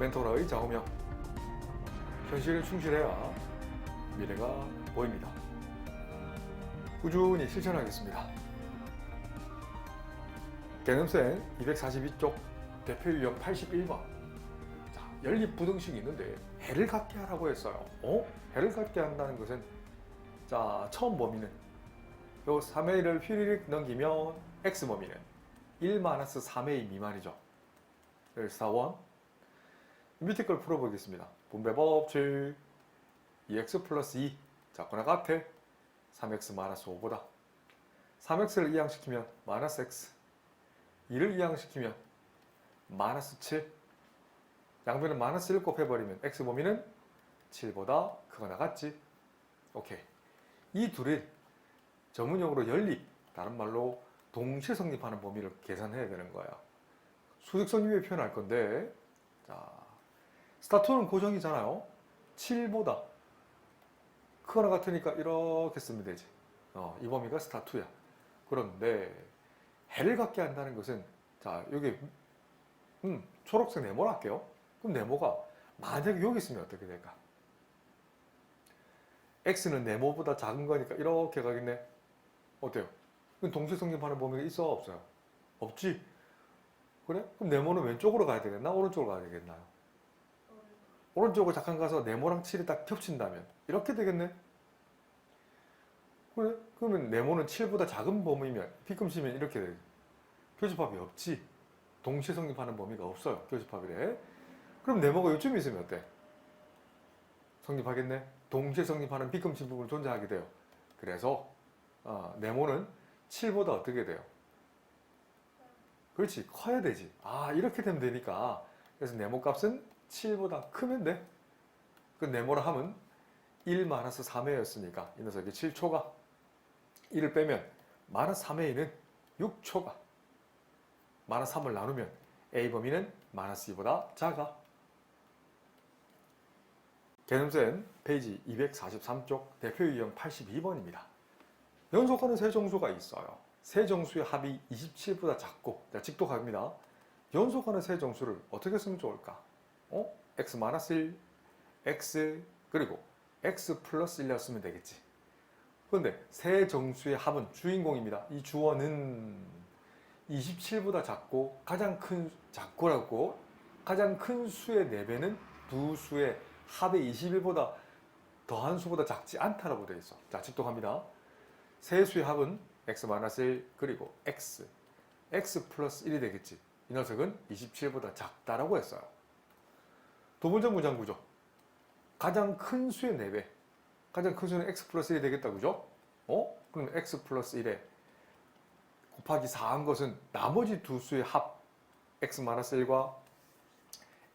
멘토러의 좌우명. 현실에 충실해야 미래가 보입니다. 꾸준히 실천하겠습니다. 개념생 242쪽 대표 유형 81번. 자, 연립부등식이 있는데 해를 갖게 하라고 했어요. 해를 갖게 한다는 것은, 자, 처음 범위는 요 3의 1을 휘리릭 넘기면 x 범위는 1-3의 2 미만이죠. 그래서 4원. 밑에 걸 풀어보겠습니다. 분배 법칙 2x 플러스 2 작거나 같아 3x 마이너스 5보다 3x를 이항시키면 마이너스 x 2를 이항시키면 마이너스 7 양변을 마이너스 1 곱해버리면 x 범위는 7보다 크거나 같지. 오케이. 이 둘을 전문용어로 연립, 다른 말로 동시에 성립하는 범위를 계산해야 되는 거야. 수직 성립에 표현할 건데, 자, 스타2는 고정이잖아요. 7보다 크거나 같으니까 이렇게 쓰면 되지. 이 범위가 스타2야. 그런데 해를 갖게 한다는 것은, 자, 여기 초록색 네모를 할게요. 그럼 네모가 만약에 여기 있으면 어떻게 될까? x는 네모보다 작은 거니까 이렇게 가겠네. 어때요? 그럼 동시에 성립하는 범위가 있어 없어요? 없지? 그래? 그럼 네모는 왼쪽으로 가야 되겠나? 오른쪽으로 가야 되겠나요? 오른쪽으로 잠깐 가서 네모랑 7이 딱 겹친다면 이렇게 되겠네? 그래? 그러면 네모는 7보다 작은 범위면 뒤꿈치면 이렇게 되지. 교집합이 없지. 동시에 성립하는 범위가 없어요. 교집합이래. 그럼 네모가 요쯤에 있으면 어때? 성립하겠네? 동시에 성립하는 뒤꿈치 부분을 존재하게 돼요. 그래서 네모는 7보다 어떻게 돼요? 그렇지, 커야 되지. 이렇게 되면 되니까. 그래서 네모 값은 7보다 크면 돼. 그 네모라 하면 1-3회였으니까 이 녀석이 7초가 1을 빼면 -3의 1은 6초가 -3을 나누면 A 범위는 -2보다 작아. 개념센 페이지 243쪽 대표 유형 82번입니다. 연속하는 세 정수가 있어요. 세 정수의 합이 27보다 작고, 자, 직독합니다. 연속하는 세 정수를 어떻게 쓰면 좋을까? x-1, x, 그리고 x 플러스 1을 쓰면 되겠지. 그런데 세 정수의 합은 주인공입니다. 이 주어는 27보다 작고, 작고라고 가장 큰 수의 4배는 두 수의 합의 21보다 더한 수보다 작지 않다라고 되어 있어. 자, 직독합니다. 세 수의 합은 x-1 그리고 x 플러스 1이 되겠지. 이 녀석은 27보다 작다라고 했어요. 두 번째 문장 구조. 가장 큰 수의 4배. 가장 큰 수는 x 플러스 1이 되겠다. 그죠? 그럼 x 플러스 1에 곱하기 4한 것은 나머지 두 수의 합 x-1과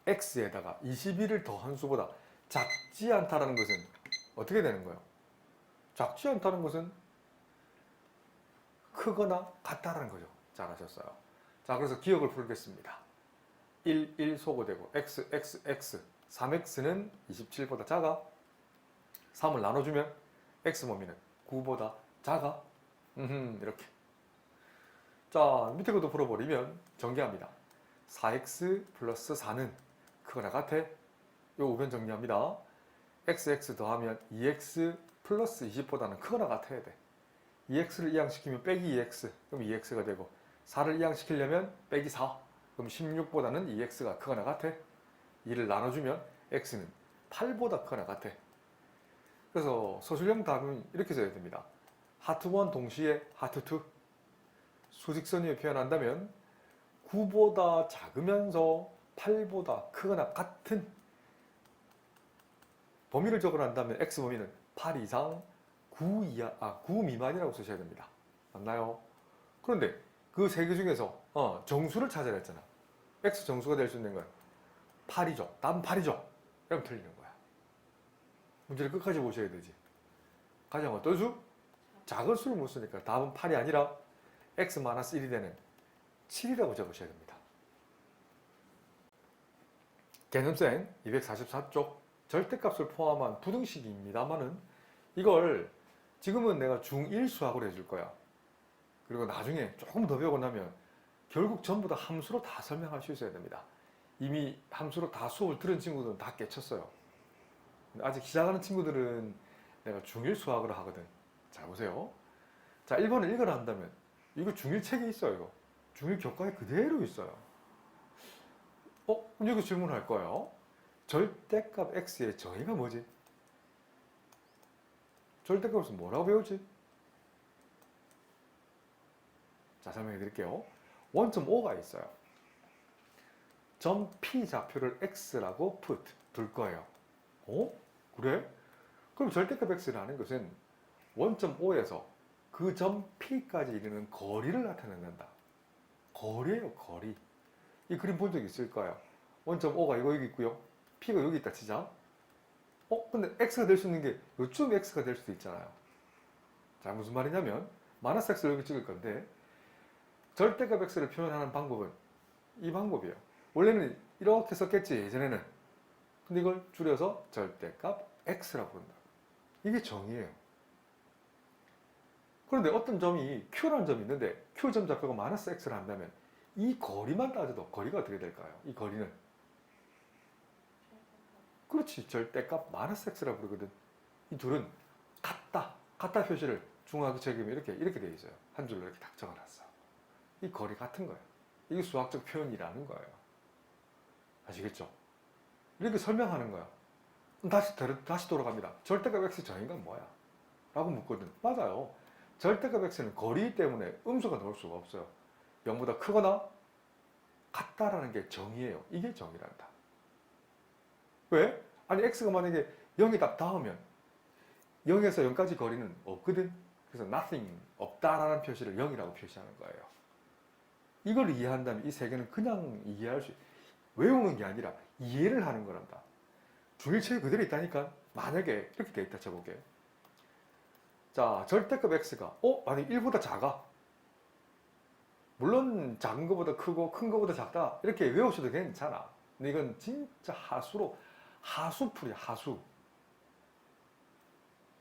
x에다가 21을 더한 수보다 작지 않다라는 것은 어떻게 되는 거예요? 작지 않다는 것은 크거나 같다라는 거죠. 잘하셨어요. 자, 그래서 기억을 풀겠습니다. 1 소거되고 x, 3x는 27보다 작아. 3을 나눠주면 x 범위는 9보다 작아. 이렇게. 자, 밑에 것도 풀어버리면 전개합니다. 4x 플러스 4는 크거나 같아. 요 우변 정리합니다. x 더하면 2x 플러스 20보다는 크거나 같아야 돼. 2x를 이항시키면 빼기 2x, 그럼 2x가 되고, 4를 이항시키려면 빼기 4, 그럼 16보다는 2x가 크거나 같아. 2를 나눠주면 x는 8보다 크거나 같아. 그래서 서술형 답은 이렇게 써야 됩니다. 하트 1 동시에 하트 2. 수직선을 표현한다면 9보다 작으면서 8보다 크거나 같은 범위를 적어낸다면 x 범위는 8 이상 9 미만이라고 쓰셔야 됩니다. 맞나요? 그런데 그 세 개 중에서 정수를 찾아야 했잖아. x 정수가 될 수 있는 건 8이죠. 답은 8이죠. 그럼 틀리는 거야. 문제를 끝까지 보셔야 되지. 가장 어떤 수? 작은 수를 못 쓰니까 답은 8이 아니라 x-1이 되는 7이라고 적으셔야 됩니다. 개념생 244쪽 절대값을 포함한 부등식입니다만은 이걸 지금은 내가 중1 수학으로 해줄 거야. 그리고 나중에 조금 더 배우고 나면 결국 전부 다 함수로 다 설명할 수 있어야 됩니다. 이미 함수로 다 수업을 들은 친구들은 다 깨쳤어요. 근데 아직 시작하는 친구들은 내가 중1 수학을 하거든. 자, 보세요. 자, 1번을 읽어라 한다면 이거 중1 책에 있어요. 이거. 중1 교과에 그대로 있어요. 그럼 여기 질문할 거예요. 절대값 x의 정의가 뭐지? 절대값에서 뭐라고 배우지? 자, 설명해 드릴게요. 원점 O가 있어요. 점 P 좌표를 x라고 둘 거예요. 그래? 그럼 절대값 x라는 것은 원점 O에서 그 점 P까지 이르는 거리를 나타낸다. 거리예요, 거리. 이 그림 본 적 있을 거예요. 원점 O가 이거 여기 있고요. P가 여기 있다 치자. 근데 x가 될 수 있는 게 요쯤 x가 될 수도 있잖아요. 자, 무슨 말이냐면 마이너스 x를 여기 찍을 건데 절대값 x를 표현하는 방법은 이 방법이에요. 원래는 이렇게 썼겠지, 예전에는. 근데 이걸 줄여서 절대값 x라고 부른다. 이게 정의예요. 그런데 어떤 점이 q라는 점이 있는데 q점 좌표가 마이너스 x를 한다면 이 거리만 따져도 거리가 어떻게 될까요? 이 거리는 그렇지, 절대값 마이너스 x라고 부르거든. 이 둘은 같다 표시를 중학교 책임이 이렇게 돼 있어요. 한 줄로 이렇게 딱 적어놨어. 이 거리 같은 거예요. 이게 수학적 표현이라는 거예요. 아시겠죠? 이렇게 설명하는 거야. 다시 돌아갑니다. 절대값 x 정의가 뭐야? 라고 묻거든. 맞아요. 절대값 x는 거리 때문에 음수가 나올 수가 없어요. 0보다 크거나 같다라는 게 정의예요. 이게 정의란다. 왜? 아니 x가 만약에 0이 딱 닿으면 0에서 0까지 거리는 없거든. 그래서 nothing, 없다라는 표시를 0이라고 표시하는 거예요. 이걸 이해한다면 이 세 개는 그냥 이해할 수, 외우는 게 아니라 이해를 하는 거란다. 중1책이 그대로 있다니까. 만약에 이렇게 돼 있다 쳐볼게. 자, 절대값 x가 만약에 1보다 작아. 물론 작은 것보다 크고 큰 것보다 작다 이렇게 외우셔도 괜찮아. 근데 이건 진짜 하수풀이야, 하수.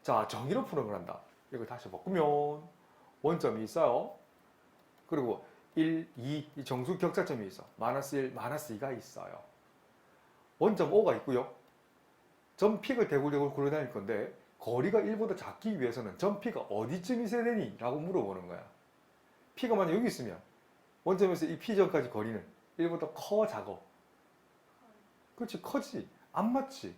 자, 정의로 푸는 거란다. 이걸 다시 바꾸면 원점이 있어요. 그리고 1, 2, 이 정수 격자점이 있어. 마이너스 1, 마이너스 2가 있어요. 원점 O가 있고요. 점 P를 대굴대굴 굴러다닐 건데 거리가 1보다 작기 위해서는 점 P가 어디쯤 있어야 되니? 라고 물어보는 거야. P가 만약 여기 있으면 원점에서 이 P점까지 거리는 1보다 커, 작어? 그렇지, 커지. 안 맞지.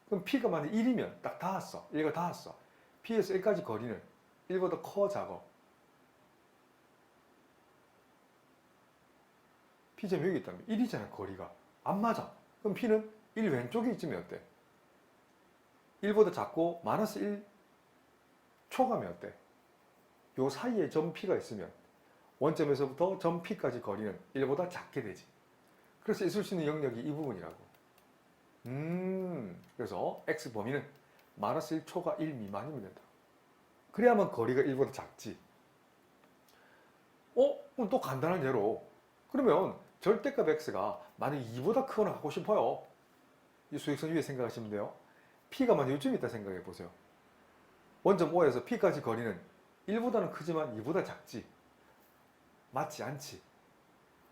그럼 P가 만약 1이면 딱 닿았어. 1가 닿았어. P에서 1까지 거리는 1보다 커, 작어? P점이 여기 있다면 1이잖아, 거리가. 안 맞아. 그럼 P는 1 왼쪽에 있으면 어때? 1보다 작고 마이너스 1 초가면 어때? 요 사이에 점 P가 있으면 원점에서부터 점 P까지 거리는 1보다 작게 되지. 그래서 있을 수 있는 영역이 이 부분이라고. 그래서 X 범위는 마이너스 1초가 1 미만이면 된다. 그래야만 거리가 1보다 작지. 그럼 또 간단한 예로. 그러면 절대값 X가 만약 2보다 크거나 하고 싶어요. 이 수직선 위에 생각하시면 돼요. P가 만약 요쯤 있다 생각해 보세요. 원점 O에서 P까지 거리는 1보다는 크지만 2보다 작지. 맞지 않지.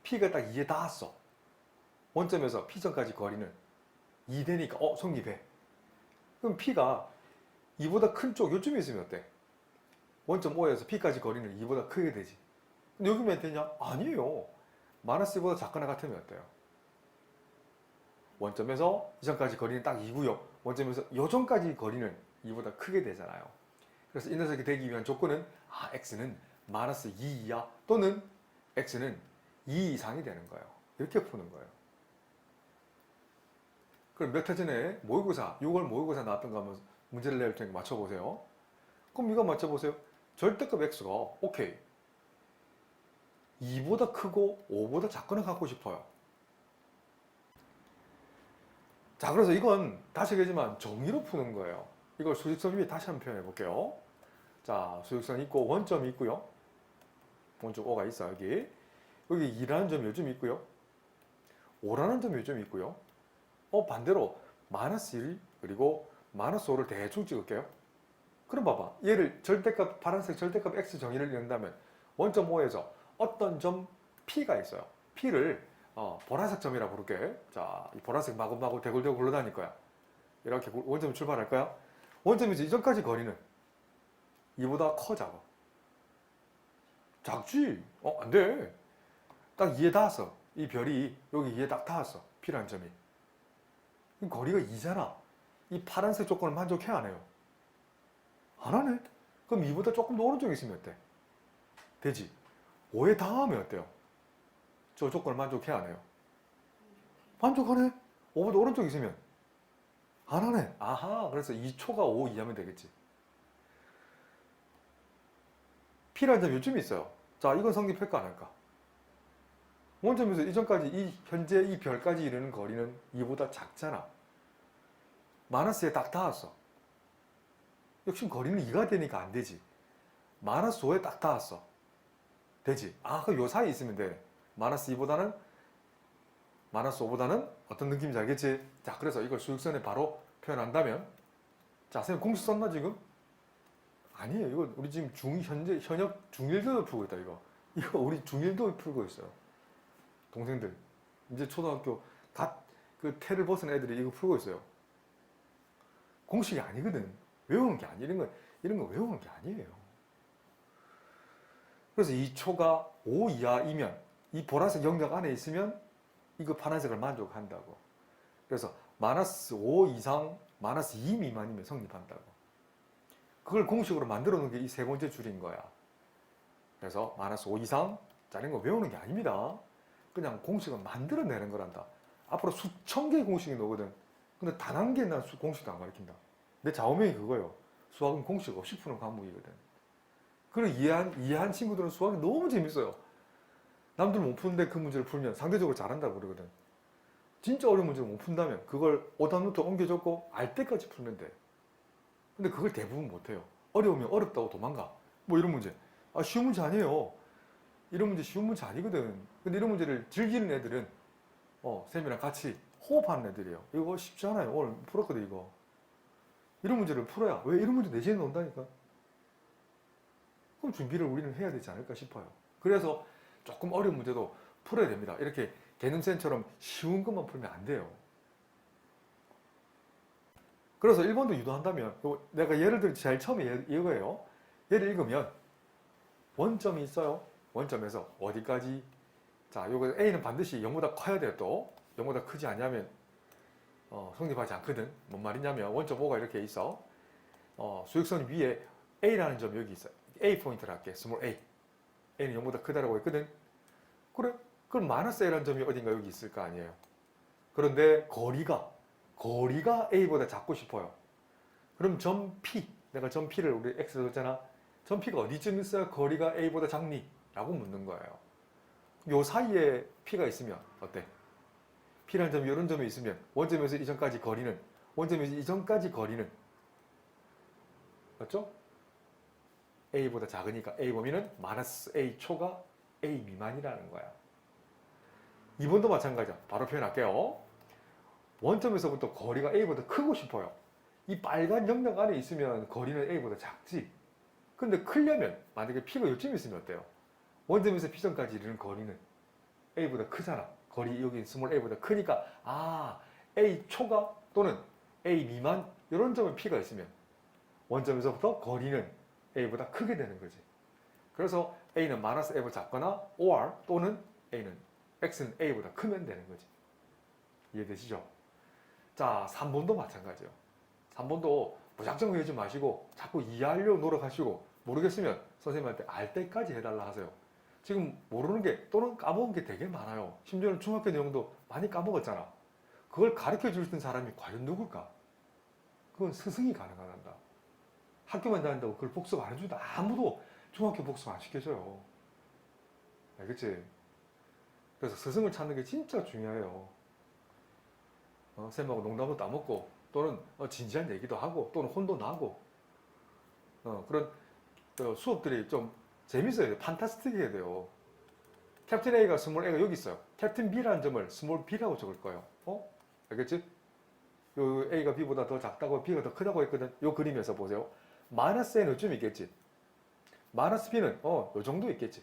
P가 딱 2에 닿았어. 원점에서 P점까지 거리는 2 되니까 성립해. 그럼 P가 2보다 큰 쪽 요쯤에 있으면 어때? 원점 O에서 P까지 거리는 2보다 크게 되지. 근데 여기면 되냐? 아니에요. 마이너스 2보다 작거나 같으면 어때요? 원점에서 이점까지 거리는 딱 2고요. 원점에서 요점까지 거리는 2보다 크게 되잖아요. 그래서 이 녀석이 되기 위한 조건은 x는 마이너스 2 이하 또는 x는 2 이상이 되는 거예요. 이렇게 푸는 거예요. 그럼 몇 해 전에 모의고사, 6월 모의고사 나왔던 거 한번 문제를 낼 테니까 맞춰보세요. 그럼 이거 맞춰보세요. 절대값 x가 오케이 2보다 크고 5보다 작거나 갖고 싶어요. 자, 그래서 이건 다시 얘기하지만 정의로 푸는 거예요. 이걸 수직선 위에 다시 한번 표현해 볼게요. 자, 수직선 있고 원점이 있고요. 원점 O가 있어 여기. 여기 2라는 점이 요즘 있고요. 5라는 점이 요즘 있고요. 반대로 마이너스 1 그리고 마이너스 5를 대충 찍을게요. 그럼 봐봐. 얘를 절대값 파란색 절대값 x 정의를 이른다면 원점 O에서 어떤 점 P가 있어요. P를 보라색 점이라 부를게. 자, 이 보라색 마구마구 대굴대굴 굴러다닐 거야. 이렇게 원점 출발할 거야. 원점에서 이전까지 거리는 이보다 커, 작아? 작지? 안 돼. 딱 2에 닿았어. 이 별이 여기 2에 딱 닿았어. P라는 점이. 거리가 2잖아. 이 파란색 조건을 만족해, 안 해요? 안 하네? 그럼 2보다 조금 더 오른쪽에 있으면 어때? 되지? 5에 닿으면 어때요? 저 조건을 만족해, 안 해요? 만족하네? 5보다 오른쪽에 있으면 안 하네? 아하, 그래서 2초가 5 이하면 되겠지. P라는 점이 요쯤 있어요. 자, 이건 성립할까 안 할까? 원점에서 이전까지 현재 이 별까지 이르는 거리는 2보다 작잖아. 마이너스에 딱 닿았어. 역시 거리는 2가 되니까 안 되지. 마이너스 5에 딱 닿았어. 되지. 그럼 요 사이에 있으면 돼. 마이너스 2보다는 마이너스 5보다는 어떤 느낌인지 알겠지? 자, 그래서 이걸 수직선에 바로 표현한다면, 자, 선생님 공식 썼나 지금? 아니에요. 이거 우리 지금 현역 중1도 풀고 있다, 이거. 이거 우리 중1도 풀고 있어요. 동생들. 이제 초등학교 그 태를 벗은 애들이 이거 풀고 있어요. 공식이 아니거든. 외우는 게 아니, 이런 거 외우는 게 아니에요. 그래서 이 초가 5 이하이면, 이 보라색 영역 안에 있으면 이거 파란색을 만족한다고. 그래서 마이너스 5 이상, 마이너스 2 미만이면 성립한다고. 그걸 공식으로 만들어 놓은 게 이 세 번째 줄인 거야. 그래서 마이너스 5 이상 짜는 거 외우는 게 아닙니다. 그냥 공식을 만들어내는 거란다. 앞으로 수천 개의 공식이 나오거든. 근데 단 한 개는 난 공식도 안 가르친다. 내 좌우명이 그거예요. 수학은 공식 없이 푸는 과목이거든. 그걸 이해한 친구들은 수학이 너무 재밌어요. 남들 못 푸는데 그 문제를 풀면 상대적으로 잘한다고 그러거든. 진짜 어려운 문제를 못 푼다면 그걸 오답노트 옮겨줬고 알 때까지 풀면 돼. 근데 그걸 대부분 못해요. 어려우면 어렵다고 도망가. 뭐 이런 문제. 쉬운 문제 아니에요. 이런 문제 쉬운 문제 아니거든. 근데 이런 문제를 즐기는 애들은 쌤이랑 같이 호흡하는 애들이에요. 이거 쉽지 않아요. 오늘 풀었거든, 이거. 이런 문제를 풀어야. 왜 이런 문제 내신에 온다니까? 그럼 준비를 우리는 해야 되지 않을까 싶어요. 그래서 조금 어려운 문제도 풀어야 됩니다. 이렇게 개념쌤처럼 쉬운 것만 풀면 안 돼요. 그래서 1번도 유도한다면, 내가 예를 들어 제일 처음에 이거예요. 예를 읽으면 원점이 있어요. 원점에서 어디까지? 자, 요거 A는 반드시 0보다 커야 돼요. 또 0보다 크지 않냐면 성립하지 않거든. 뭔 말이냐면 원점 5가 이렇게 있어. 수직선 위에 A라는 점이 여기 있어요. A 포인트를 할게. 스몰 a. A는 0보다 크다라고 했거든. 그래? 그럼 마이너스 A라는 점이 어딘가 여기 있을 거 아니에요. 그런데 거리가 A보다 작고 싶어요. 그럼 점 P, 내가 점 P를 우리 X로 했잖아. 점 P가 어디쯤 있어야 거리가 A보다 작니? 라고 묻는 거예요. 요 사이에 P가 있으면 어때? P라는 점이 이런 점이 있으면 원점에서 이전까지 거리는 맞죠? A보다 작으니까 A 범위는 마이너스 A 초가 A 미만이라는 거야. 2번도 마찬가지야. 바로 표현할게요. 원점에서부터 거리가 A보다 크고 싶어요. 이 빨간 영역 안에 있으면 거리는 A보다 작지. 근데 크려면 만약에 P가 요쯤에 있으면 어때요? 원점에서 P점까지 이르는 거리는 A보다 크잖아. 거리 여기 스몰 a보다 크니까 A 초가 또는 A 미만 이런 점에 P가 있으면 원점에서부터 거리는 A보다 크게 되는 거지. 그래서 A는 마이너스 A보다 작거나 or 또는 X는 A보다 크면 되는 거지. 이해되시죠? 자, 3번도 마찬가지예요. 3번도 무작정 외우지 마시고 자꾸 이해하려고 노력하시고 모르겠으면 선생님한테 알 때까지 해달라 하세요. 지금 모르는 게 또는 까먹은 게 되게 많아요. 심지어는 중학교 내용도 많이 까먹었잖아. 그걸 가르쳐 줄 수 있는 사람이 과연 누굴까? 그건 스승이 가능하단다. 학교만 다닌다고 그걸 복습 안 해준다. 아무도 중학교 복습 안 시켜줘요. 알겠지? 그래서 스승을 찾는 게 진짜 중요해요. 쌤하고 농담도 따먹고 또는 진지한 얘기도 하고 또는 혼도 나고 그런 수업들이 좀 재밌어야 돼요. 판타스틱해야 돼요. 캡틴 A가 스몰 A가 여기 있어요. 캡틴 B라는 점을 스몰 B라고 적을 거예요. 알겠지? 요 A가 B보다 더 작다고 B가 더 크다고 했거든. 요 그림에서 보세요. 마이너스 A는 요쯤 있겠지. 마이너스 B는 요 정도 있겠지.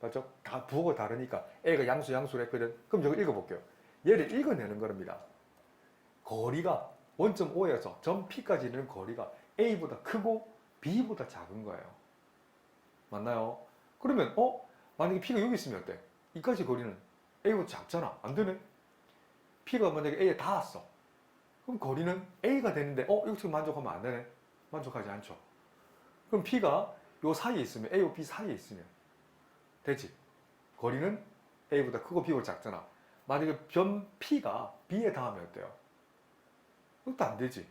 맞죠? 다 부호가 다르니까 A가 양수를 했거든. 그럼 이걸 읽어볼게요. 얘를 읽어내는 겁니다. 거리가 원점 O에서 점 P까지 있는 거리가 A보다 크고 B보다 작은 거예요. 맞나요? 그러면 만약에 P가 여기 있으면 어때? 이까지 거리는 A보다 작잖아. 안 되네? P가 만약에 A에 닿았어. 그럼 거리는 A가 되는데 이거 만족하면 안 되네? 만족하지 않죠. 그럼 P가 요 사이에 있으면 A와 B 사이에 있으면 되지. 거리는 A보다 크고 B보다 작잖아. 만약에 점 P가 B에 닿으면 어때요? 그것도 안 되지.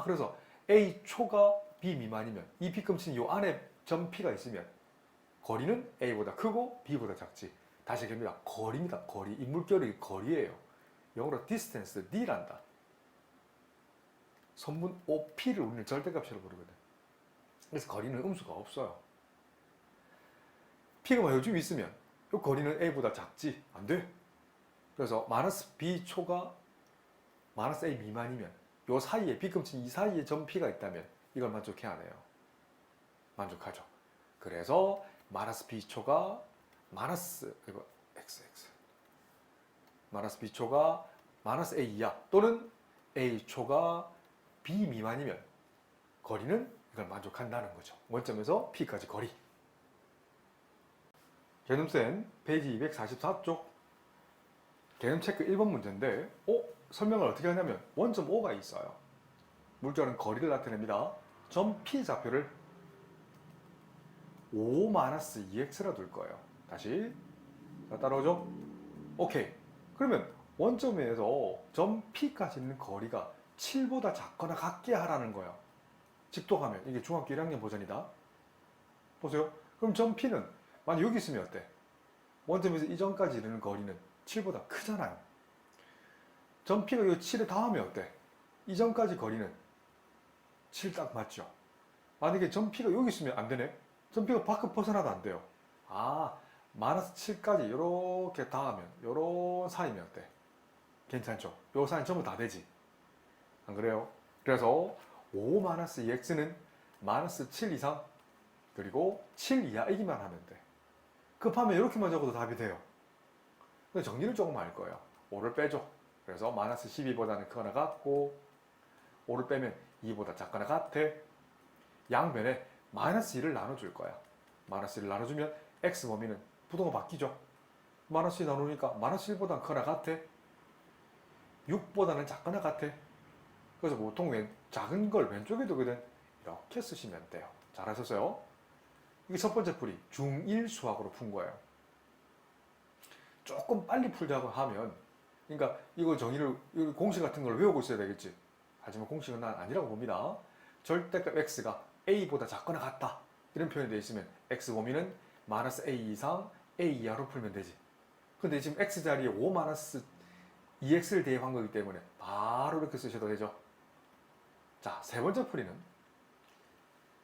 그래서 A 초가 B 미만이면 이 B금치는 요 안에 점 P가 있으면 거리는 A보다 크고 B보다 작지. 다시 얘기합니다. 거리입니다. 거리. 이 물결이 거리예요. 영어로 distance, D란다. 선분 OP를 우리는 절대값이라고 부르거든. 그래서 거리는 음수가 없어요. P가 요즘 있으면 이 거리는 A보다 작지. 안 돼. 그래서 마이너스 B 초가 마이너스 A 미만이면 요 사이에 B금치 이 사이에 점 P가 있다면 이걸 만족해야 하네요. 만족하죠. 그래서 마이너스 B 초가 마이너스 이거 XX 마이너스 B 초가 마이너스 A 이하 또는 A 초가 B 미만이면 거리는 이걸 만족한다는 거죠. 원점에서 P까지 거리. 개념센 페이지 244쪽 개념 체크 1번 문제인데 설명을 어떻게 하냐면 원점 O가 있어요. 물결은 거리를 나타냅니다. 점 P 좌표를 5-2x라 둘 거예요. 다시 따라오죠? 오케이. 그러면 원점에서 점 P까지 있는 거리가 7보다 작거나 같게 하라는 거예요. 직독하면 이게 중학교 1학년 버전이다. 보세요. 그럼 점 P는 만약 여기 있으면 어때? 원점에서 이점까지 이르는 거리는 7보다 크잖아요. 점 P가 이 7에 닿으면 어때? 이점까지 거리는 7 딱 맞죠? 만약에 점 P가 여기 있으면 안 되네? 점 P가 밖을 벗어나도 안 돼요. 마이너스 7까지 이렇게 닿으면 요런 사이면 어때? 괜찮죠? 요 사이 전부 다 되지? 안 그래요? 그래서 5-2x는 마이너스 7 이상 그리고 7 이하이기만 하면 돼. 급하면 이렇게만 적어도 답이 돼요. 근데 정리를 조금 할 거예요. 5를 빼줘. 그래서 마이너스 12보다는 크거나 같고 5를 빼면 2보다 작거나 같아. 양변에 마이너스 1을 나눠줄 거야. 마이너스 1을 나눠주면 x 범위는 부동가 바뀌죠. 마이너스 2 나누니까 마이너스 1보다 크거나 같아. 6보다는 작거나 같아. 그래서 보통 작은 걸 왼쪽에 두거든. 이렇게 쓰시면 돼요. 잘하셨어요? 이게 첫 번째 풀이 중1 수학으로 푼 거예요. 조금 빨리 풀자고 하면 그러니까 이거 정의를 공식 같은 걸 외우고 있어야 되겠지. 하지만 공식은 난 아니라고 봅니다. 절대값 x가 a보다 작거나 같다. 이런 표현이 되어 있으면 x 범위는 마이너스 a 이상 a 이하로 풀면 되지. 근데 지금 x 자리에 5 마이너스 2x를 대입한 거기 때문에 바로 이렇게 쓰셔도 되죠. 자, 세 번째 풀이는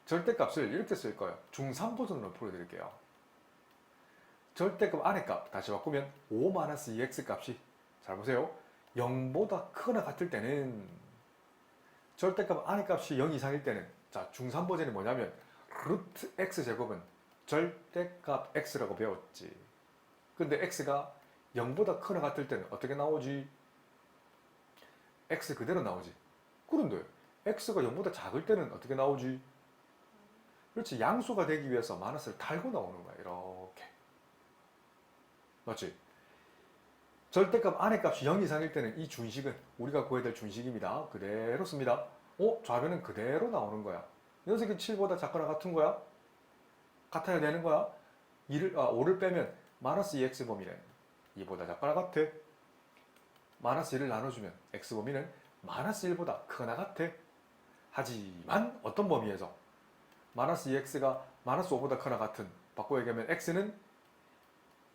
절대값을 이렇게 쓸 거예요. 중3 버전으로 풀어드릴게요. 절대값 안의 값 다시 바꾸면 5-2x 값이 잘 보세요. 0보다 크거나 같을 때는 절대값 안의 값이 0 이상일 때는 자 중3 버전이 뭐냐면 루트 x 제곱은 절대값 x라고 배웠지. 근데 x가 0보다 크거나 같을 때는 어떻게 나오지? x 그대로 나오지. 그런데 x가 0보다 작을 때는 어떻게 나오지? 그렇지. 양수가 되기 위해서 마이너스를 달고 나오는 거야. 이렇게. 맞지? 절대값 안의 값이 0 이상일 때는 이 준식은 우리가 구해야 될 준식입니다. 그대로 씁니다. 좌변은 그대로 나오는 거야. 녀석이 7보다 작거나 같은 거야? 같아야 되는 거야? 5를 빼면 마이너스 2x 범위는 2보다 작거나 같아. 마이너스 1을 나눠주면 x 범위는 마이너스 1보다 크거나 같아. 하지만 어떤 범위에서 마이너스 2x가 마이너스 5보다 크거나 같은 바꿔 얘기하면 x는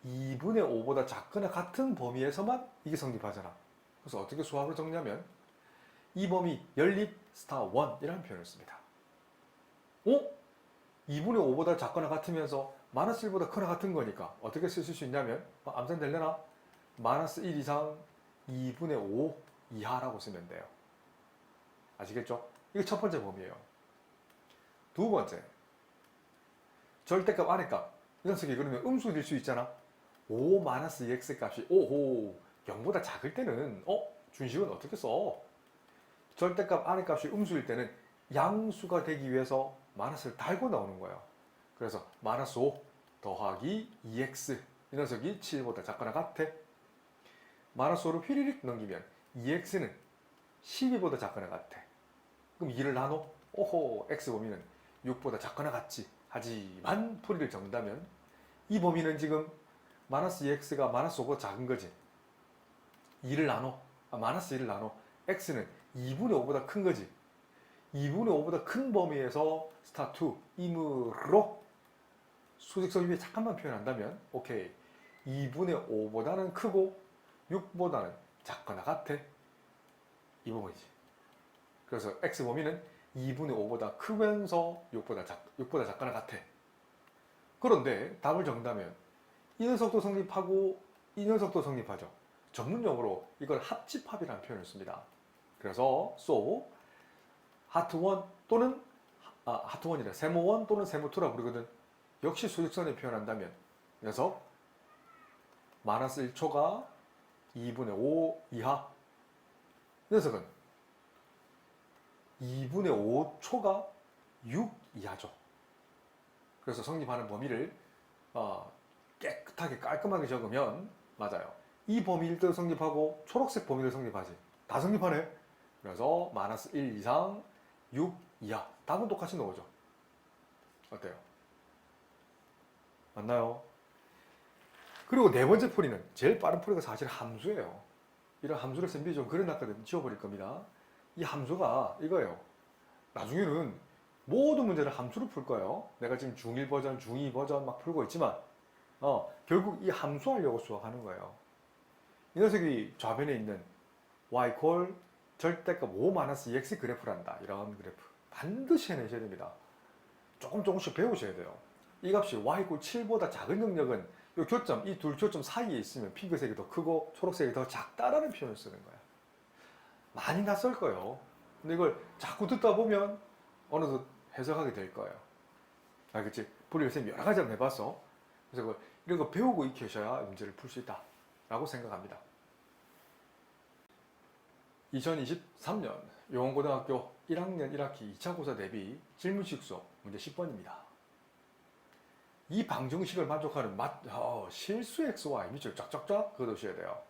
2분의 5보다 작거나 같은 범위에서만 이게 성립하잖아. 그래서 어떻게 수학으로 정리하면 이 범위 연립 스타 1이라는 표현을 씁니다. 2분의 5보다 작거나 같으면서 마이너스 1보다 크거나 같은 거니까 어떻게 쓰실 수 있냐면 암산되려나? 마이너스 1 이상 2분의 5 이하라고 쓰면 돼요. 아시겠죠? 이게 첫 번째 범위예요. 두 번째, 절대값 안의 값 이 녀석이 그러면 음수일 수 있잖아. 5 마이너스 2x 값이 오호 0보다 작을 때는 준식은 어떻게 써? 절대값 아래 값이 음수일 때는 양수가 되기 위해서 마이너스를 달고 나오는 거예요. 그래서 마이너스 5 더하기 2x 이 녀석이 7보다 작거나 같아. 마이너스 5를 휘리릭 넘기면 2x는 12보다 작거나 같아. 그럼 2를 나눠? 오호 x 범위는 6보다 작거나 같지. 하지만 풀이를 적는다면 이 범위는 지금 마이너스 2x가 마이너스 5보다 작은 거지. 2를 나눠 마이너스 1을 나눠 x는 2분의 5보다 큰 거지. 2분의 5보다 큰 범위에서 스타2 이므로 수직성 위에 잠깐만 표현한다면 오케이 2분의 5보다는 크고 6보다는 작거나 같아. 이 부분이지. 그래서 x 범위는 2분의 5보다 크면서 6보다 작거나 같아. 그런데 답을 적는다면 이 녀석도 성립하고 이 녀석도 성립하죠. 전문용어로 이걸 합집합이라는 표현을 씁니다. 그래서 so 하트1 또는 하트1이라 세모1 또는 세모2라 부르거든. 역시 수직선에 표현한다면 이 녀석 마이너스 1초가 2분의 5 이하 이 녀석은 2분의 5초가 6 이하죠. 그래서 성립하는 범위를 깨끗하게 깔끔하게 적으면 맞아요. 이 범위를 성립하고 초록색 범위를 성립하지. 다 성립하네. 그래서 마이너스 1 이상 6 이하 답은 똑같이 나오죠. 어때요? 맞나요? 그리고 네 번째 풀이는 제일 빠른 풀이가 사실 함수예요. 이런 함수를 쌤비 좀 그려놨거든. 지워버릴 겁니다. 이 함수가 이거예요. 나중에는 모든 문제를 함수로 풀 거예요. 내가 지금 중1 버전, 중2 버전 막 풀고 있지만 결국 이 함수하려고 수학하는 거예요. 이 녀석이 좌변에 있는 y 콜 절대값 5-2x 그래프란다. 이런 그래프 반드시 해내셔야 됩니다. 조금씩 배우셔야 돼요. 이 값이 y 7보다 작은 영역은 이 교점, 이 둘 교점 사이에 있으면 핑크색이 더 크고 초록색이 더 작다라는 표현을 쓰는 거야. 많이 낯설 거예요. 근데 이걸 자꾸 듣다 보면 어느덧 해석하게 될 거예요. 알겠지? 불리를 쌤 여러 가지 한번 해봤어. 그래서 이런 거 배우고 익히셔야 문제를 풀 수 있다 라고 생각합니다. 2023년 용원고등학교 1학년 1학기 2차 고사 대비 질문식 수업 문제 10번입니다. 이 방정식을 만족하는 실수 xy 밑줄 쫙쫙쫙 그어두셔야 돼요.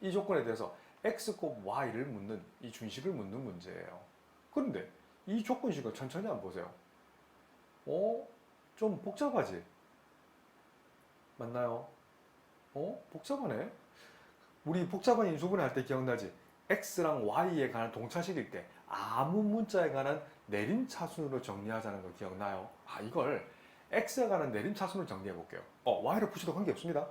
이 조건에 대해서 x곱 y를 묻는 이 준식을 묻는 문제예요. 그런데 이 조건식을 천천히 한번 보세요. 좀 복잡하지? 맞나요? 복잡하네? 우리 복잡한 인수분해 할 때 기억나지? x랑 y에 관한 동차식일 때 아무 문자에 관한 내림차순으로 정리하자는 거 기억나요? 이걸 x에 관한 내림차순으로 정리해 볼게요. y를 푸셔도 관계없습니다.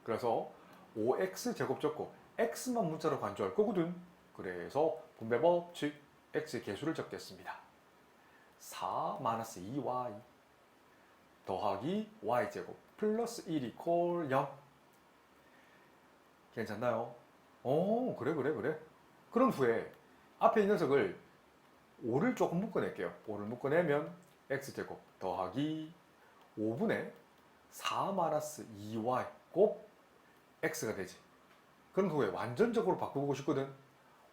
그래서 5x 제곱 적고 x만 문자로 간주할 거거든. 그래서 분배 법칙 x의 개수를 적겠습니다. 4-2y 더하기 y제곱 플러스 1 이퀄 0. 괜찮나요? 그래. 그런 후에 앞에 이 녀석을 5를 조금 묶어낼게요. 5를 묶어내면 x제곱 더하기 5분의 4-2y 곱 x가 되지. 그런 후에 완전적으로 바꾸고 싶거든.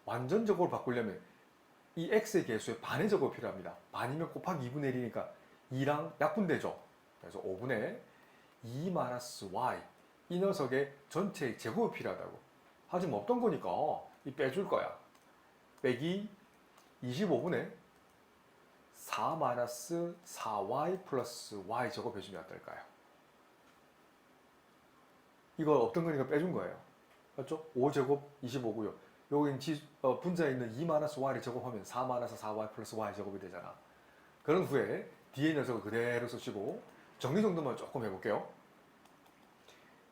완전적으로 바꾸려면 이 x의 개수의 반의 제곱이 필요합니다. 반이면 곱하기 2분의 1이니까 2랑 약분되죠. 그래서 5분의 2-y 이 녀석의 전체의 제곱이 필요하다고. 하지만 없던 거니까 이 빼줄 거야. 빼기 25분의 4-4y 플러스 y 제곱해주면 어떨까요? 이거 없던 거니까 빼준 거예요. 맞죠? 5제곱 25고요. 여기 분자에 있는 2-y를 제곱하면 4-4y 플러스 y 제곱이 되잖아. 그런 후에 뒤에 녀석을 그대로 쓰시고 정리 정도만 조금 해볼게요.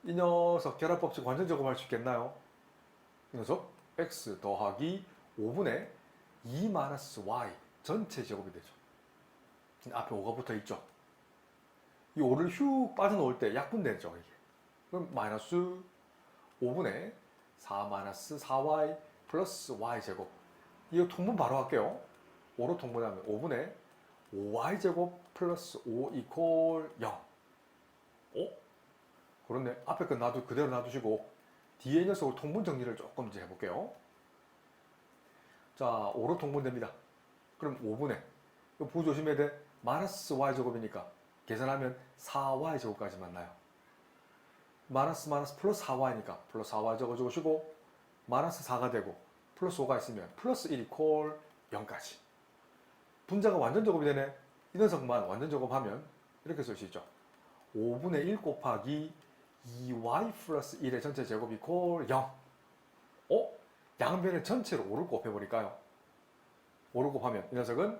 이 녀석 결합법칙 완전 제곱할 수 있겠나요? 이 녀석 x 더하기 5분의 2-y 전체 제곱이 되죠. 앞에 5가 붙어 있죠. 이 5를 휙 빠져나올 때 약분되죠. 이게. 그럼 마이너스 5분의 4-4y 플러스 y 제곱. 이거 통분 바로 할게요. 5로 통분하면 5분의 5y 제곱 플러스 5 이퀄 0. 그렇네. 앞에 건 그대로 놔두시고 뒤에 녀석을 통분 정리를 조금 이제 해볼게요. 자, 5로 통분됩니다. 그럼 5분의 이거 부 조심해야 돼. 마이너스 y제곱이니까 계산하면 4y제곱까지 만나요. 마이너스 플러스 4y니까 플러스 4y 적어주시고 마이너스 4가 되고 플러스 5가 있으면 플러스 1 이퀄 0까지. 분자가 완전 제곱이 되네. 이 녀석만 완전 제곱하면 이렇게 쓸 수 있죠. 5분의 1 곱하기 2y 플러스 1의 전체 제곱 이퀄 0. 양변의 전체로 5를 곱해버릴까요? 5를 곱하면 이 녀석은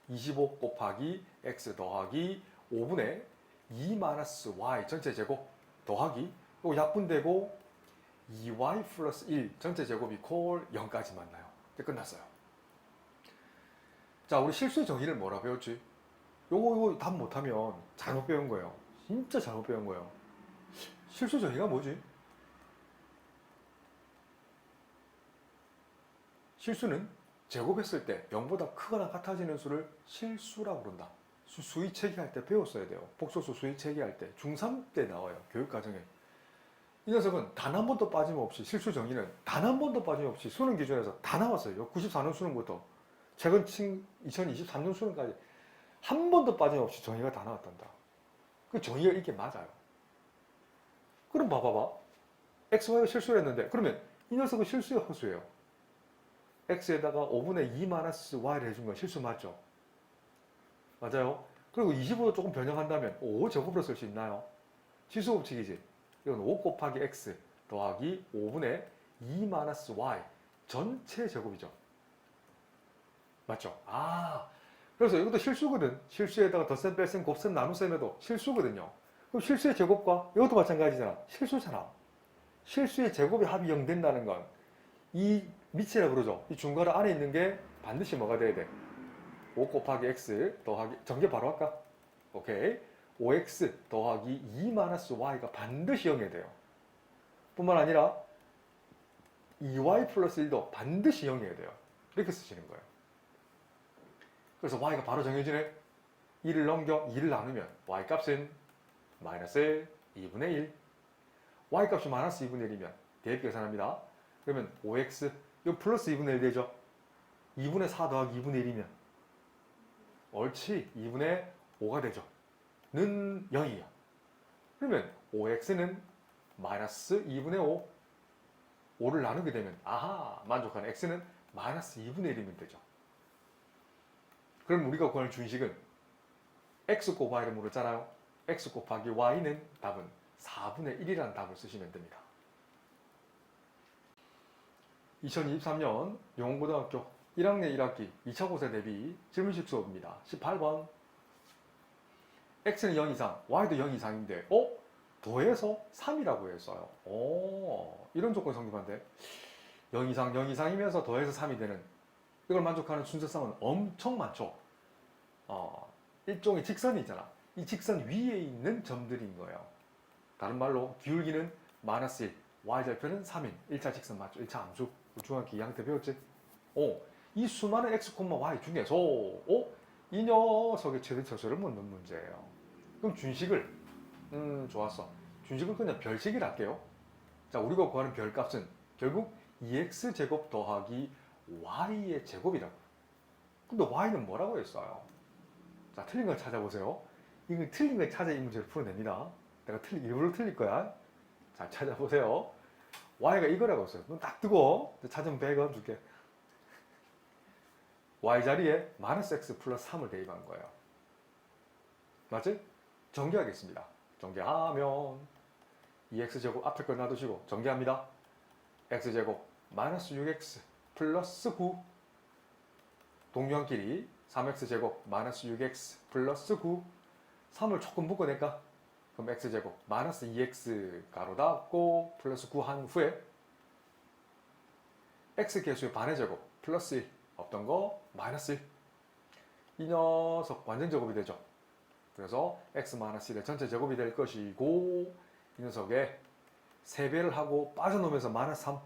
25 곱하기 x 더하기 5분의 2 마이너스 y 전체 제곱 더하기 요 약분되고 2y 플러스 1 전체 제곱 이퀄 0까지 만나요. 이제 끝났어요. 자, 우리 실수의 정의를 뭐라 배웠지? 요거 답 못하면 잘못 배운 거예요. 진짜 잘못 배운 거예요. 실수 정의가 뭐지? 실수는 제곱했을 때 0보다 크거나 같아지는 수를 실수라고 그런다. 수의 체계할 때 배웠어야 돼요. 복소수 수의 체계할 때 중3 때 나와요. 교육과정에. 이 녀석은 단 한 번도 빠짐없이 실수 정의는 단 한 번도 빠짐없이 수능 기준에서 다 나왔어요. 94년 수능부터 최근 2023년 수능까지 한 번도 빠짐없이 정의가 다 나왔단다. 그 정의가 이게 맞아요. 그럼 봐봐봐. XY가 실수를 했는데 그러면 이 녀석은 실수의 허수예요. X에다가 5분의 2 마이너스 Y를 해준 건 실수 맞죠? 맞아요. 그리고 25도 조금 변형한다면 5 제곱으로 쓸 수 있나요? 치수 법칙이지. 이건 5 곱하기 X 더하기 5분의 2 마이너스 Y 전체 제곱이죠. 맞죠? 그래서 이것도 실수거든. 실수에다가 덧셈, 뺄셈, 곱셈, 나눗셈에도 실수거든요. 그럼 실수의 제곱과 이것도 마찬가지잖아. 실수잖아. 실수의 제곱이 합이 0 된다는 건 이 밑이라 그러죠. 이 중괄호 안에 있는 게 반드시 뭐가 돼야 돼? 5 곱하기 x 더하기 전개 바로 할까? 오케이. 5x 더하기 2 마이너스 y가 반드시 0이 돼요. 뿐만 아니라 2y 플러스 1도 반드시 0이어야 돼요. 이렇게 쓰시는 거예요. 그래서 y가 바로 정해지네. 1을 넘겨 2를 나누면 y 값은 마이너스 2분의 1. y 값이 마이너스 2분의 1이면 대입 계산합니다. 그러면 5x 이거 플러스 2분의 1 되죠. 2분의 4 더하기 2분의 1이면 옳지 2분의 5가 되죠. 는 0이야. 그러면 5x는 마이너스 2분의 5 5를 나누게 되면 만족하는 x는 마이너스 2분의 1이면 되죠. 그럼 우리가 구하는 준식은 x 곱 y를 물었잖아요. x 곱하기 y는 답은 4분의 1이라는 답을 쓰시면 됩니다. 2023년 영흥고등학교 1학년 1학기 2차 고사 대비 질문식 수업입니다. 18번 x는 0 이상, y도 0 이상인데 더해서 3이라고 했어요. 이런 조건 성립한데 0 이상, 0 이상이면서 더해서 3이 되는 이걸 만족하는 순서상은 엄청 많죠. 일종의 직선이잖아. 이 직선 위에 있는 점들인 거예요. 다른 말로 기울기는 마이너스 1, y절편은 3인 1차 직선 맞죠? 1차 함수. 중학교 2학년 때 배웠지? 이 수많은 x, y 중에서 이 녀석의 최대 처수를 묻는 문제예요. 그럼 준식을 좋았어. 준식을 그냥 별식을 할게요. 자, 우리가 구하는 별값은 결국 2x제곱 더하기 y의 제곱이라고. 근데 y는 뭐라고 했어요? 자, 틀린 걸 찾아보세요. 이거 틀린 걸 찾아 이 문제를 풀어냅니다. 내가 일부러 틀릴 거야. 자, 찾아보세요. y가 이거라고 했어요. 눈 딱 뜨고 찾으면 100원 줄게. y 자리에 마이너스 x 플러스 3을 대입한 거예요. 맞지? 정리하겠습니다. 정리하면 2x제곱 앞에 걸 놔두시고 정리합니다. x제곱 마이너스 6x 플러스 9 동류한끼리 3x제곱 마이너스 6x 플러스 9 3을 조금 묶어낼까? 그럼 x제곱 마이너스 2x 가로 닫고 플러스 9 한 후에 x 개수의 반의 제곱 플러스 1 없던 거 마이너스 1 이 녀석 완전 제곱이 되죠. 그래서 x 마이너스 1의 전체 제곱이 될 것이고 이 녀석에 3배를 하고 빠져놓으면서 마이너스 3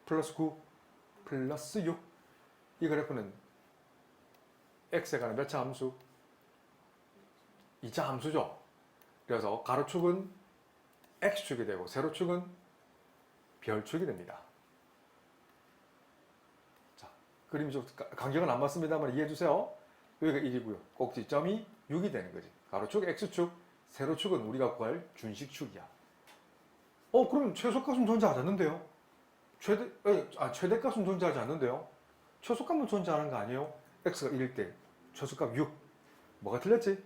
플러스 9 플러스 6 이 그래프는 x에 관한 몇 차 함수? 2차 함수죠. 그래서 가로축은 X축이 되고 세로축은 별축이 됩니다. 자, 그림이 좀 간격은 안 맞습니다만 이해해 주세요. 여기가 1이고요. 꼭지점이 6이 되는 거지. 가로축 X축, 세로축은 우리가 구할 준식축이야. 그럼 최소값은 존재하지 않는데요? 최대값은 존재하지 않는데요? 최소값은 존재하는 거 아니에요? X가 1일 때 최소값 6. 뭐가 틀렸지?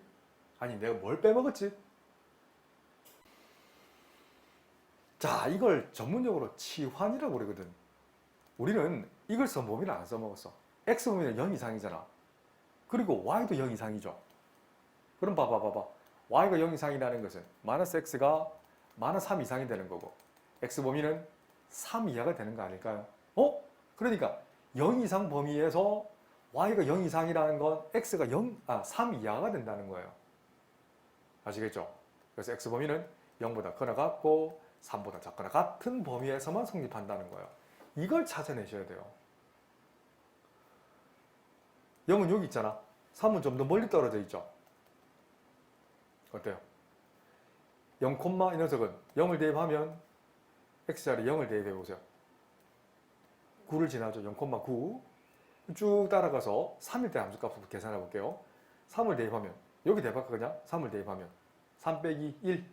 아니, 내가 뭘 빼먹었지? 자, 이걸 전문용어로 치환이라고 그러거든. 우리는 이걸 써보면 안 써먹었어. X범위는 0 이상이잖아. 그리고 Y도 0 이상이죠. 그럼 봐봐. Y가 0 이상이라는 것은 마이너스 X가 마이너스 3 이상이 되는 거고 X범위는 3 이하가 되는 거 아닐까요? 그러니까 0 이상 범위에서 Y가 0 이상이라는 건 X가 3 이하가 된다는 거예요. 아시겠죠? 그래서 X범위는 0보다 크거나 같고 3보다 작거나 같은 범위에서만 성립한다는 거예요. 이걸 찾아내셔야 돼요. 0은 여기 있잖아. 3은 좀 더 멀리 떨어져 있죠. 어때요? 0, 이 녀석은 0을 대입하면 X자리에 0을 대입해 보세요. 9를 지나죠. 0,9. 쭉 따라가서 3일 때 함수값을 계산해 볼게요. 3을 대입하면 여기 대입할까 그냥? 3을 대입하면 3 빼기 1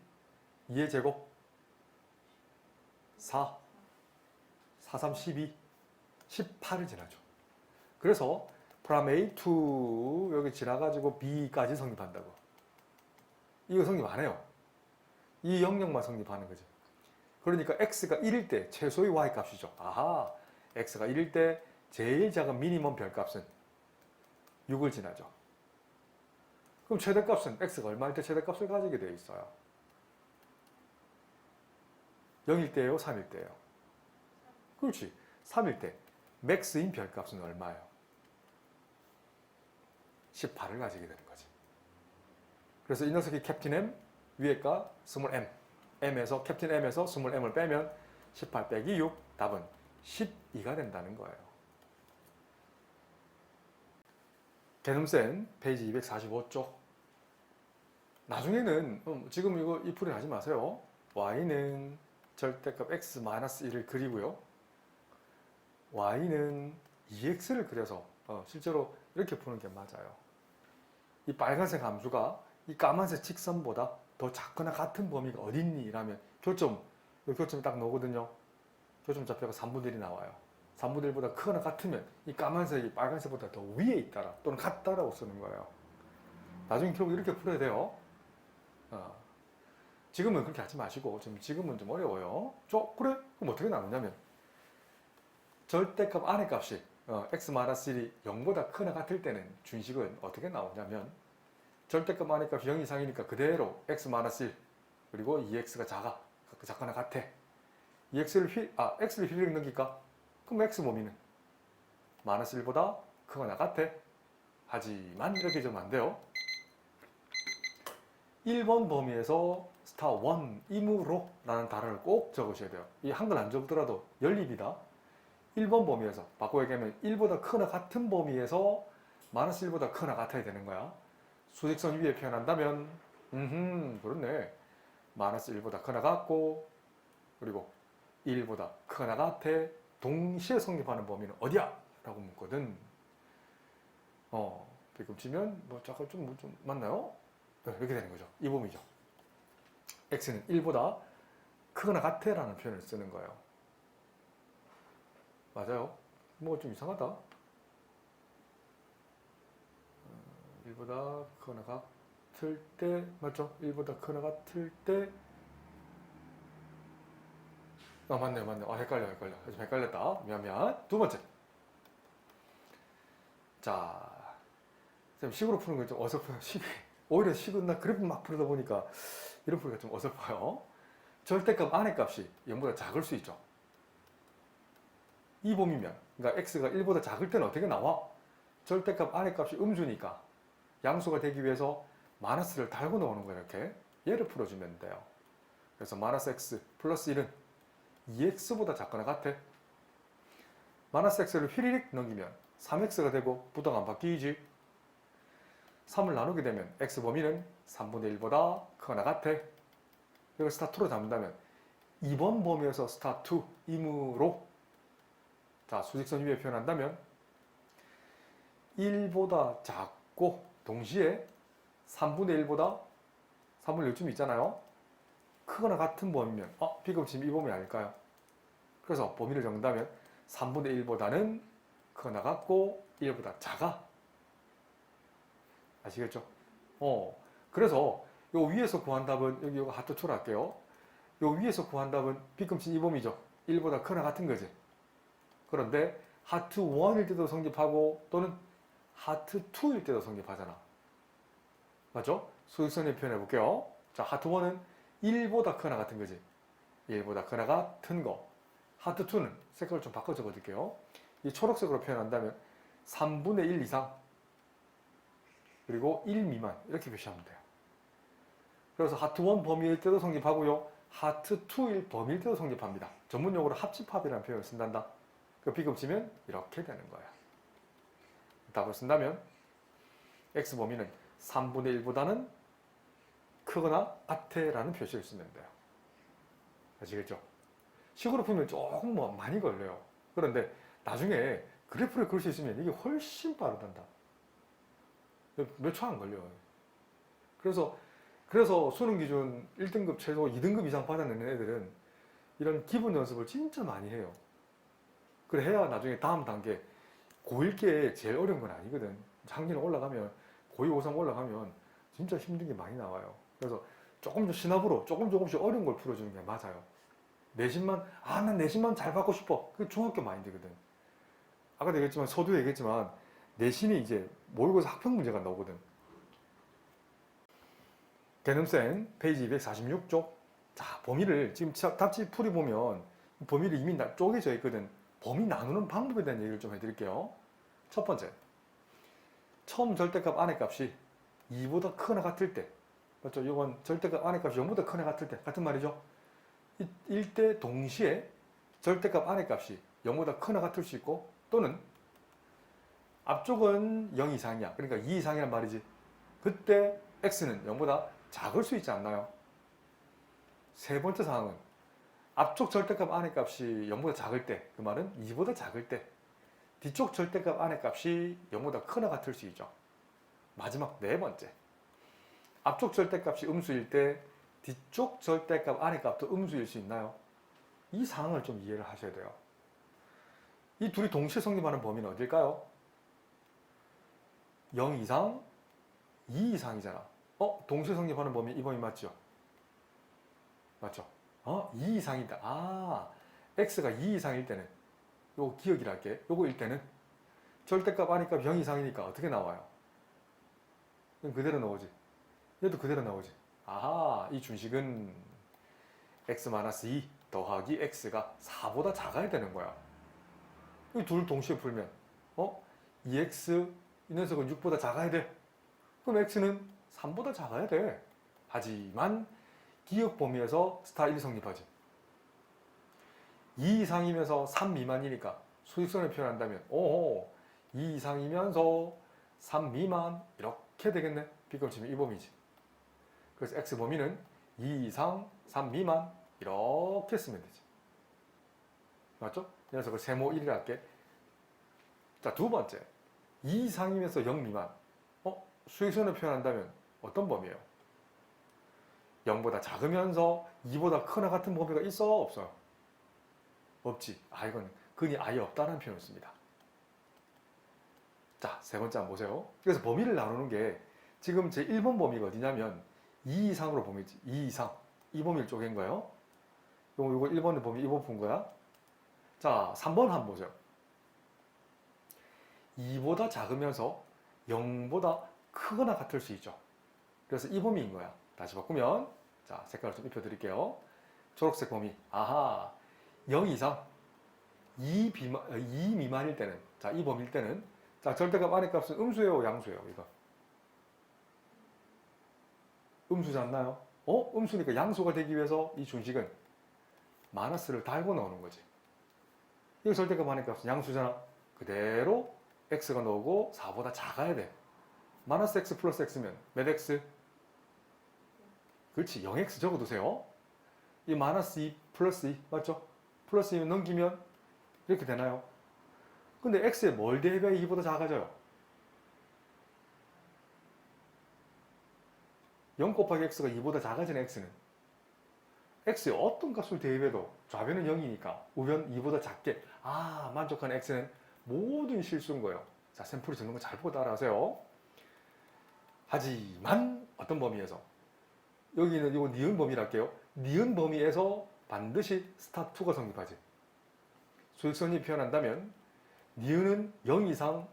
2의 제곱 4 3, 12 18을 지나죠. 그래서 from A to 여기 지나가지고 B까지 성립한다고. 이거 성립 안 해요. 이 영역만 성립하는 거죠. 그러니까 X가 1일 때 최소의 Y 값이죠. 아하, X가 1일 때 제일 작은 미니멈 별값은 6을 지나죠. 그럼 최대값은 X가 얼마일 때 최대값을 가지게 되어 있어요? 0일 때예요? 3일 때예요? 그렇지. 3일 때 맥스인 별값은 얼마예요? 18을 가지게 되는 거지. 그래서 이 녀석이 캡틴 M, 위에가 스몰 m, m에서 캡틴 m에서 스몰 m을 빼면 18 빼기 6, 답은 12가 된다는 거예요. 개념센 페이지 245쪽. 나중에는 지금 이거 이 풀이 하지 마세요. y는 절대값 x-1을 그리고요. y는 2x를 그려서 실제로 이렇게 푸는 게 맞아요. 이 빨간색 함수가 이 까만색 직선보다 더 작거나 같은 범위가 어딨니? 라면 교점이 딱 나오거든요. 교점 좌표가 3분의 1이 나와요. 3분의 1보다 크거나 같으면 이 까만색이 빨간색보다 더 위에 있다라 또는 같다라고 쓰는 거예요. 나중에 결국 이렇게 풀어야 돼요. 지금은 그렇게 하지 마시고 지금은 좀 어려워요. 그래? 그럼 어떻게 나오냐면 절대값 안의 값이 x-1이 0보다 크거나 같을 때는 준식은 어떻게 나오냐면 절대값 안의 값이 0 이상이니까 그대로 x-1 그리고 2x가 작거나 같아. x를 휘리릭 넘길까? 그럼 x범위는 -1보다 크거나 같아. 하지만 이렇게 적으면 안 돼요. 1번 범위에서 스타 1이므로 라는 단어를 꼭 적으셔야 돼요. 이 한글 안 적더라도 연립이다. 1번 범위에서 바꿔 얘기하면 1보다 크거나 같은 범위에서 -1보다 크거나 같아야 되는 거야. 수직선 위에 표현한다면 그렇네. -1보다 크거나 같고 그리고 1보다 크거나 같아. 동시에 성립하는 범위는 어디야? 라고 묻거든. 지금 치면 잠깐 좀 맞나요? 네, 이렇게 되는 거죠. 이 범위죠. x는 1보다 크거나 같아 라는 표현을 쓰는 거예요. 맞아요? 좀 이상하다. 1보다 크거나 같을 때 맞죠? 1보다 크거나 같을 때 맞네요. 헷갈려. 좀 헷갈렸다. 미안. 두 번째. 자, 식으로 푸는 건 좀 어설퍼요. 오히려 식은 나 그래프 막 풀다 보니까 이런 풀이가 좀 어설퍼요. 절대값 안의 값이 0보다 작을 수 있죠. 이 범위면, 그러니까 x가 1보다 작을 때는 어떻게 나와? 절대값 안의 값이 음수니까 양수가 되기 위해서 마이너스를 달고 나오는 거예요. 이렇게 얘를 풀어주면 돼요. 그래서 -x 플러스 1은 2x보다 작거나 같아. -x를 휘리릭 넘기면 3x가 되고 부등가 안 바뀌지. 3을 나누게 되면 x 범위는 3분의 1보다 크거나 같아. 이걸 스타2로 잡는다면 2번 범위에서 스타2이므로 자, 수직선 위에 표현한다면 1보다 작고 동시에 3분의 1보다 3분의 1쯤 있잖아요. 크거나 같은 범위면 비금 지금 이 범위 아닐까요? 그래서 범위를 정한다면 3분의 1보다는 크거나 같고 1보다 작아. 아시겠죠? 그래서 요 위에서 구한 답은 여기 요거 하트 2로 할게요. 요 위에서 구한 답은 비금치 2범위죠. 1보다 크거나 같은 거지. 그런데 하트 1일 때도 성립하고 또는 하트 2일 때도 성립하잖아. 맞죠? 수직선을 표현해 볼게요. 자, 하트 1은 1보다 크거나 같은 거지. 1보다 크거나 같은 거. 하트 2는 색깔을 좀 바꿔 적어 드릴게요. 이 초록색으로 표현한다면 3분의 1 이상 그리고 1 미만 이렇게 표시하면 돼요. 그래서 하트 1 범위일 때도 성립하고요. 하트 2일 범위일 때도 성립합니다. 전문용어로 합집합이라는 표현을 쓴단다. 그 비급치면 이렇게 되는 거야. 답을 쓴다면 x 범위는 3분의 1보다는 크거나 같아라는 표시를 쓰면 돼요. 아시겠죠? 식으로 풀면 조금 많이 걸려요. 그런데 나중에 그래프를 그릴 수 있으면 이게 훨씬 빠르단다. 몇 초 안 걸려요. 그래서 수능 기준 1등급 최소 2등급 이상 받아내는 애들은 이런 기본 연습을 진짜 많이 해요. 그래 해야 나중에 다음 단계 고1게 제일 어려운 건 아니거든. 학년 올라가면 고2, 고3 올라가면 진짜 힘든 게 많이 나와요. 그래서 조금 더 시나브로 조금씩 어려운 걸 풀어주는 게 맞아요. 내신만 난 내신만 잘 받고 싶어. 그게 중학교 마인드거든. 아까도 얘기했지만 서두에 얘기했지만 내신이 이제 모의고사 학평 문제가 나오거든. 개념생 페이지 246쪽. 자, 범위를 지금 답지 풀이 보면 범위를 이미 쪼개져 있거든. 범위 나누는 방법에 대한 얘기를 좀 해드릴게요. 첫 번째, 처음 절대값 안의값이 2보다 크거나 같을 때, 맞죠? 이건 절대값 안의값이 0보다 크거나 같을 때 같은 말이죠. 이때 동시에 절대값 안의값이 0보다 크거나 같을 수 있고 또는 앞쪽은 0 이상이야. 그러니까 2 이상이란 말이지. 그때 x는 0보다 작을 수 있지 않나요? 세 번째 상황은 앞쪽 절대값 안의값이 0보다 작을 때, 그 말은 2보다 작을 때 뒤쪽 절대값 안의값이 0보다 크거나 같을 수 있죠. 마지막 네 번째, 앞쪽 절대값이 음수일 때 뒤쪽 절대값 안의값도 음수일 수 있나요? 이 상황을 좀 이해를 하셔야 돼요. 이 둘이 동시에 성립하는 범위는 어딜까요? 0 이상, 2 이상이잖아. 동시에 성립하는 범위 이 범위 맞죠? 맞죠? 2 이상이다. x가 2 이상일 때는 요거 기억이라 할게. 요거일 때는 절대값 안의값 0 이상이니까 어떻게 나와요? 그럼 그대로 나오지. 얘도 그대로 나오지. 이 준식은 x-2 더하기 x가 4보다 작아야 되는 거야. 이 둘 동시에 풀면 2x 이 녀석은 6보다 작아야 돼. 그럼 x는 3보다 작아야 돼. 하지만 기억 범위에서 스타 1이 성립하지. 2 이상이면서 3 미만이니까 수직선을 표현한다면 2 이상이면서 3 미만 이렇게 되겠네. 비급치면 이 범위지. 그래서 x 범위는 2 이상 3 미만 이렇게 쓰면 되지. 맞죠? 이 녀석을 세모 1이라 할게. 자, 두 번째, 2 이상이면서 0 미만. 수직선을 표현한다면 어떤 범위예요? 0보다 작으면서 2보다 크거나 같은 범위가 있어? 없어요? 없지. 이건 근이 아예 없다는 표현을 씁니다. 자, 세 번째 한번 보세요. 그래서 범위를 나누는 게 지금 제 1번 범위가 어디냐면 2 이상으로 범위지. 2 이상. 이 범위를 쪼갠 거예요. 요거 1번의 범위 2번 푼 거야. 자, 3번 한번 보세요. 2보다 작으면서 0보다 크거나 같을 수 있죠. 그래서 이 범위인 거야. 다시 바꾸면, 자, 색깔을 좀 입혀드릴게요. 초록색 범위. 0 이상, 2 미만일 때는, 자, 이 범위일 때는, 자, 절대값 안의값은 음수예요, 양수예요, 이거? 음수지 않나요? 음수니까 양수가 되기 위해서 이 준식은 마이너스를 달고 나오는 거지. 이거 절대값 안의값은 양수잖아. 그대로 x가 나오고 4보다 작아야 돼. 마이너스 x 플러스 x면 몇 x? 그렇지. 0x 적어두세요. 이 마이너스 2 플러스 2 맞죠? 플러스 2면 넘기면 이렇게 되나요? 근데 x에 뭘 대입해야 2보다 작아져요? 0 곱하기 x가 2보다 작아지는 x는 x에 어떤 값을 대입해도 좌변은 0이니까 우변 2보다 작게 만족하는 x는 모든 실수인 거예요. 자, 샘플이 적는 거 잘 보고 따라하세요. 하지만 어떤 범위에서 여기는 이거 니은 범위랄게요. 니은 범위에서 반드시 스타2가 성립하지. 수직선이 표현한다면 니은은 0 이상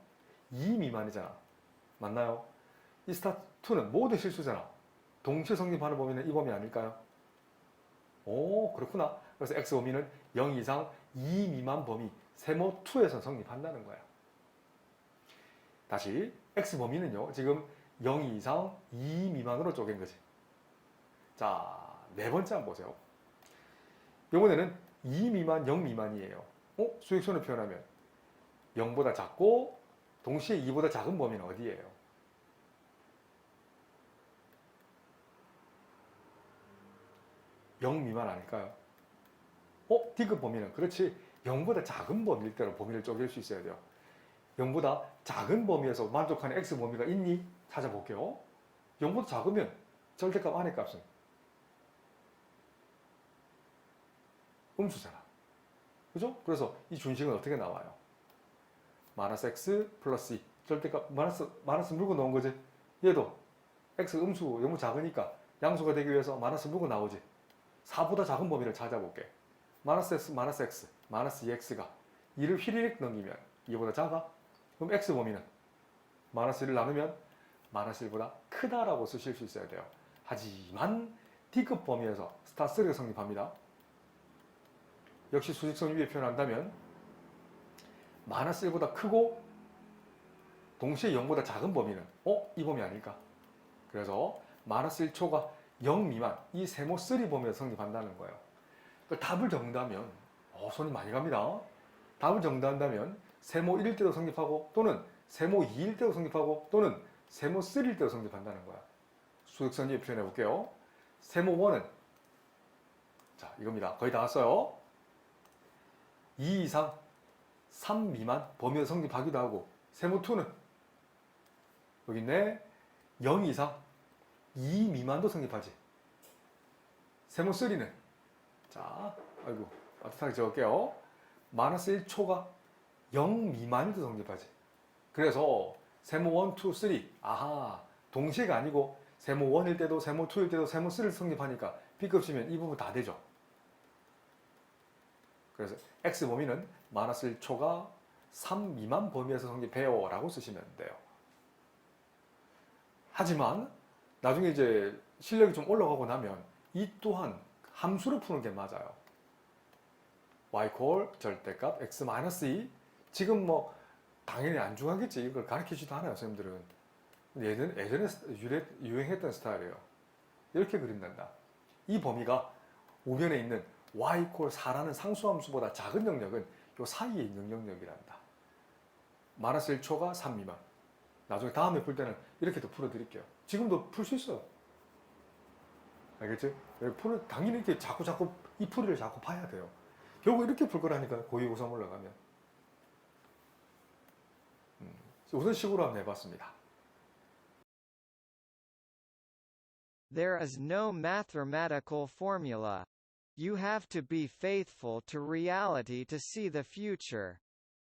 2 미만이잖아. 맞나요? 이 스타2는 모든 실수잖아. 동시에 성립하는 범위는 이 범위 아닐까요? 오, 그렇구나. 그래서 x 범위는 0 이상 2 미만 범위 세모2에서 성립한다는 거야. 다시 x 범위는요. 지금 0 이상 2 미만으로 쪼갠 거지. 자, 네 번째 한번 보세요. 이번에는 2 미만, 0 미만이에요. 수직선을 표현하면 0보다 작고 동시에 2보다 작은 범위는 어디예요? 영 미만 아닐까요? D급 범위는 그렇지. 0보다 작은 범위일 때로 범위를 쪼갤 수 있어야 돼요. 0보다 작은 범위에서 만족하는 X 범위가 있니? 찾아볼게요. 0보다 작으면 절대값 안의 값은 음수잖아. 그죠? 그래서 이 준식은 어떻게 나와요? 마이너스 x 플러스 2 절대값 마이너스 물고 나온 거지. 얘도 x 음수 너무 작으니까 양수가 되기 위해서 마이너스 물고 나오지. 4보다 작은 범위를 찾아볼게. 마이너스 x 마이너스 2x가 2를 휘리릭 넘기면 2보다 작아? 그럼 x 범위는 마이너스 1을 나누면 마이너스 1보다 크다라고 쓰실 수 있어야 돼요. 하지만 D급 범위에서 스타3가 성립합니다. 역시 수직선 위에 표현한다면 마이너스 1보다 크고 동시에 0보다 작은 범위는 이 범위 아닐까? 그래서 마이너스 1초가 0 미만 이 세모3 범위에서 성립한다는 거예요. 그러니까 답을 적는다면 손이 많이 갑니다. 답을 적는다면 세모 1일 때도 성립하고 또는 세모 2일 때도 성립하고 또는 세모 3일 때도 성립한다는 거야. 수직선 위에 표현해 볼게요. 세모 1은 자 이겁니다. 거의 다 왔어요. 2 이상 3 미만 범위에서 성립하기도 하고 세모2는 여기 있네. 0 이상 2 미만도 성립하지. 세모3는 자 아이고 따뜻하게 적을게요. 마이너스 1초가 0 미만도 성립하지. 그래서 세모 1, 2, 3 동시에가 아니고 세모 1일 때도 세모 2일 때도 세모 3를 성립하니까 B급이면 이 부분 다 되죠. 그래서 X 범위는 마이너스 1초가 3 미만 범위에서 성립해요 라고 쓰시면 돼요. 하지만 나중에 이제 실력이 좀 올라가고 나면 이 또한 함수로 푸는 게 맞아요. y 콜 절대값 x 마이너스 2 지금 뭐 당연히 안 중하겠지. 이걸 가르치지도 않아요 선생님들은. 예전에 유행했던 스타일이에요. 이렇게 그린단다. 이 범위가 우변에 있는 y 콜 4라는 상수함수보다 작은 영역은 요 사이에 있는 영역이란다. 마이너스 1초가 3 미만. 나중에 다음에 풀 때는 이렇게도 풀어드릴게요. 지금도 풀 수 있어요. 알겠지? 당연히 이렇게 자꾸 이 풀이를 자꾸 봐야 돼요. 결국 이렇게 풀 거라니까 고2 고3 올라가면. 우선 식으로 한번 해봤습니다. There is no mathematical formula. You have to be faithful to reality to see the future.